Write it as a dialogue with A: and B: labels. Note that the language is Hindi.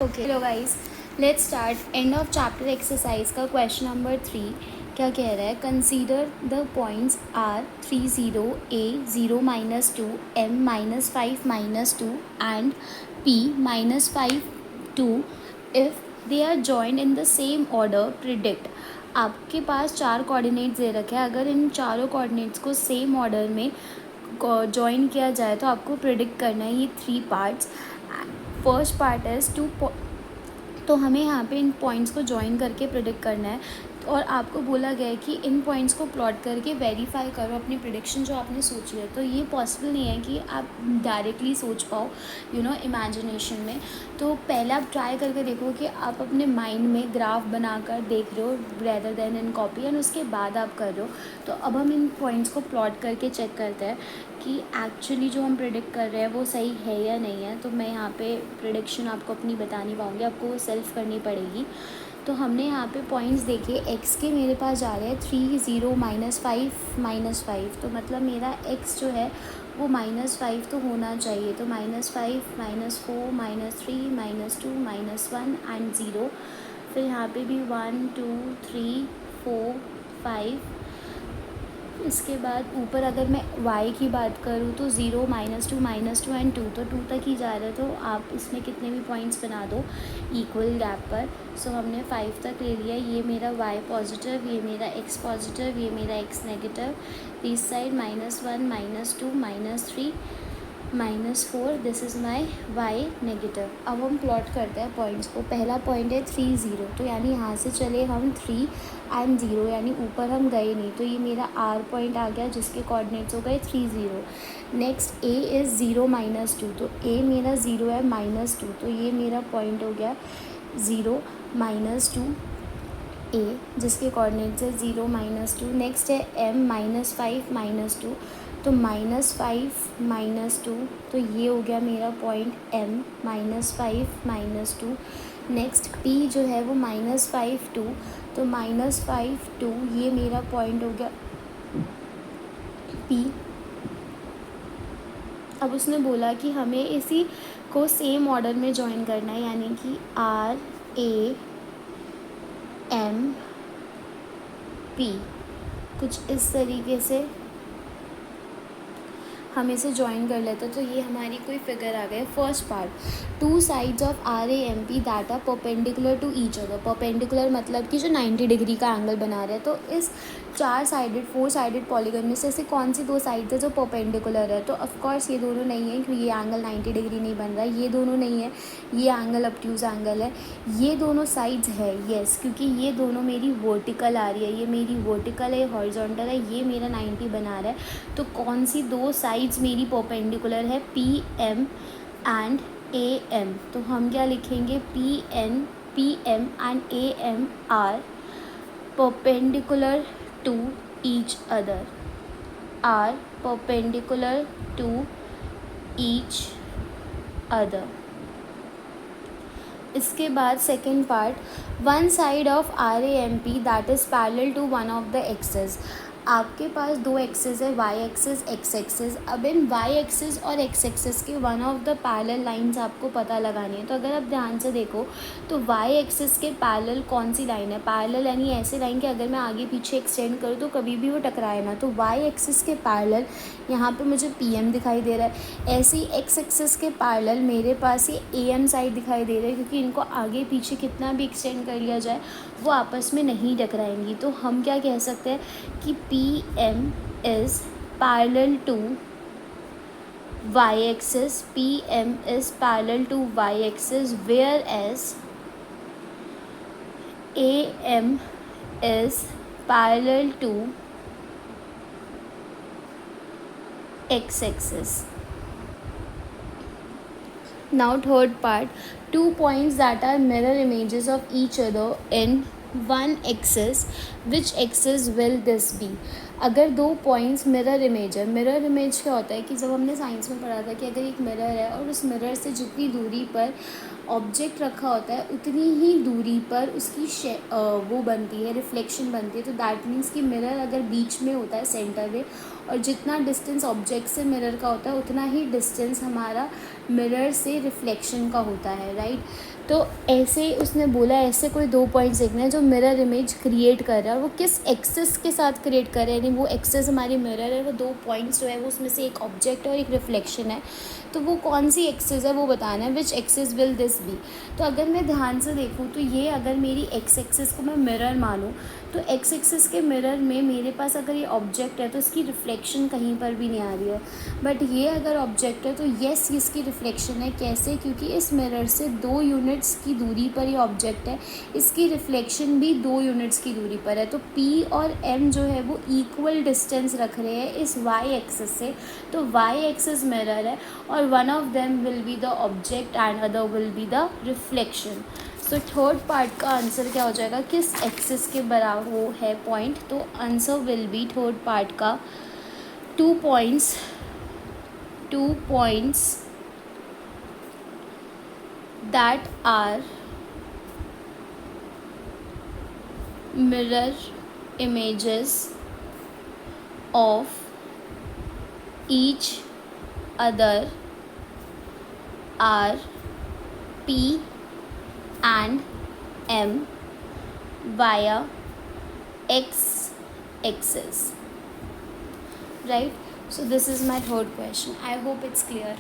A: Okay hello guys, let's start end of chapter exercise का क्वेश्चन नंबर 3 क्या कह रहा है। Consider the points are 30 a 0 - 2 m -5 - 2 and p -5 2 if they are joined in the same order predict. आपके पास 4 कोऑर्डिनेट्स दे रखे हैं। अगर इन चारों कोऑर्डिनेट्स को सेम ऑर्डर में जॉइन किया जाए तो आपको प्रिडिक्ट करना है ये 3 पार्ट्स। फर्स्ट पार्ट इज़ तो हमें यहाँ पे इन पॉइंट्स को जॉइन करके प्रिडिक्ट करना है और आपको बोला गया है कि इन पॉइंट्स को प्लॉट करके वेरीफाई करो अपनी प्रिडिक्शन जो आपने सोची है। तो ये पॉसिबल नहीं है कि आप डायरेक्टली सोच पाओ इमेजिनेशन में। तो पहले आप ट्राई करके देखो कि आप अपने माइंड में ग्राफ बनाकर देख रहे हो rather then in copy, and उसके बाद आप कर रहे हो। तो अब हम इन पॉइंट्स को प्लॉट करके चेक करते हैं कि एक्चुअली जो हम प्रिडिक्ट कर रहे हैं वो सही है या नहीं है। तो मैं यहाँ पे प्रिडिक्शन आपको अपनी बता नहीं पाऊँगी, आपको वो सेल्फ करनी पड़ेगी। तो हमने यहाँ पे पॉइंट्स देखे, x के मेरे पास जा रहे हैं 3 0 -5 -5। तो मतलब मेरा x जो है वो -5 तो होना चाहिए। तो -5 -4 -3 -2 -1 एंड 0। फिर यहाँ पे भी 1 2 3 4 5। इसके बाद ऊपर अगर मैं y की बात करूँ तो 0 -2 -2 एंड 2, तो 2 तक ही जा रहे हैं। तो आप इसमें कितने भी पॉइंट्स बना दो इक्वल गैप पर। सो हमने 5 तक ले लिया। ये मेरा y पॉजिटिव, ये मेरा x पॉजिटिव, ये मेरा x negative. This side -1 -2 -3 -4, this is my y negative. अब हम प्लॉट करते हैं पॉइंट्स को। पहला पॉइंट है 3 0, तो यानी यहाँ से चले हम 3 एंड 0, यानी ऊपर हम गए नहीं। तो ये मेरा r पॉइंट आ गया जिसके कोऑर्डिनेट्स हो गए 3 0। नेक्स्ट a इज़ 0 -2, तो a मेरा 0 है -2, तो ये मेरा पॉइंट हो गया 0 -2 a जिसके कोऑर्डिनेट्स है 0 -2। नेक्स्ट है m -5 -2, तो -5 -2, तो ये हो गया मेरा पॉइंट m -5 -2। नेक्स्ट p जो है वो -5 2, तो -5 2, ये मेरा पॉइंट हो गया p। अब उसने बोला कि हमें इसी को सेम ऑर्डर में जॉइन करना है, यानी कि r a m p कुछ इस तरीके से हम इसे ज्वाइन कर लेते हैं। तो ये हमारी कोई फिगर आ गई। First part, 2 sides of R A M P that are perpendicular to each other. Perpendicular मतलब कि जो 90 डिग्री का एंगल बना रहे हैं। तो इस 4 साइडेड पॉलीगन में से ऐसी कौन सी 2 साइड्स है जो परपेंडिकुलर है। तो ऑफकोर्स ये दोनों नहीं है क्योंकि ये एंगल 90 डिग्री नहीं बन रहा है। ये दोनों नहीं है, ये एंगल ऑब्ट्यूज एंगल है। ये दोनों साइड्स है येस, क्योंकि ये दोनों मेरी वर्टिकल आ रही है। ये मेरी वर्टिकल है, हॉरिजॉन्टल है, ये मेरा 90 बना रहा है। तो कौन सी 2 साइड्स मेरी परपेंडिकुलर है, P M and A M. तो हम क्या लिखेंगे, P M and A M are perpendicular to each other, are perpendicular to each other. इसके बाद second part, 1 side of R A M P that is parallel to one of the axes. आपके पास 2 एक्सेस है, y एक्सेस x एक्सेस। अब इन y एक्सेस और x एक्सेस के one of the parallel lines आपको पता लगानी है। तो अगर आप ध्यान से देखो तो y एक्सेस के पैरेलल कौन सी लाइन है, पैरेलल यानी ऐसी लाइन कि अगर मैं आगे पीछे एक्सटेंड करूँ तो कभी भी वो टकराए ना। तो y एक्सेस के पैरेलल यहाँ पे मुझे pm दिखाई दे रहा है। ऐसे ही x एक्सेस के पैरेलल मेरे पास ये am साइड दिखाई दे रहा है, क्योंकि इनको आगे पीछे कितना भी एक्सटेंड कर लिया जाए वो आपस में नहीं टकराएंगी। तो हम क्या कह सकते हैं कि PM is parallel to y axis, PM is parallel to y axis, whereas AM is parallel to x axis. Now third part, 2 points that are mirror images of each other in one axis. Which axis will this be? अगर दो पॉइंट्स मिरर इमेज है, मिरर इमेज क्या होता है कि जब हमने साइंस में पढ़ा था कि अगर एक मिरर है और उस मिरर से जितनी दूरी पर ऑब्जेक्ट रखा होता है उतनी ही दूरी पर उसकी वो बनती है, रिफ्लेक्शन बनती है। तो दैट मीन्स कि मिरर अगर बीच में होता है सेंटर में, और जितना डिस्टेंस ऑब्जेक्ट से मिरर का होता है उतना ही डिस्टेंस हमारा मिरर से रिफ्लेक्शन का होता है, राइट। तो ऐसे उसने बोला ऐसे कोई दो पॉइंट्स देखने हैं जो मिरर इमेज क्रिएट कर रहा है, और वो किस एक्सिस के साथ क्रिएट कर रहे हैं, यानी वो एक्सिस हमारी मिरर है, वो दो पॉइंट्स जो है वो उसमें से एक ऑब्जेक्ट और एक रिफ्लेक्शन है। तो वो कौन सी एक्सिस है वो बताना है, which axis will this be. तो अगर मैं ध्यान से देखूँ तो ये अगर मेरी एक्स एक्सिस को मैं मिरर मानूँ तो एक्स एक्सिस के मिरर में मेरे पास अगर ये ऑब्जेक्ट है तो इसकी रिफ्लेक्शन कहीं पर भी नहीं आ रही है। बट ये अगर ऑब्जेक्ट है तो येस इसकी रिफ्लेक्शन है। कैसे? क्योंकि इस मिरर से 2 यूनिट्स की दूरी पर ये ऑब्जेक्ट है, इसकी रिफ्लेक्शन भी 2 यूनिट्स की दूरी पर है। तो पी और एम जो है वो इक्वल डिस्टेंस रख रहे हैं इस वाई एक्सिस से। तो वाई एक्सिस मिरर है और one of them will be the object and other will be the reflection. So third part का आंसर क्या हो जाएगा, किस एक्सिस के बराबर वो है पॉइंट। तो answer will be third part का 2 points that are mirror images of each other are P and M via x axis, right? So this is my third question. I hope it's clear.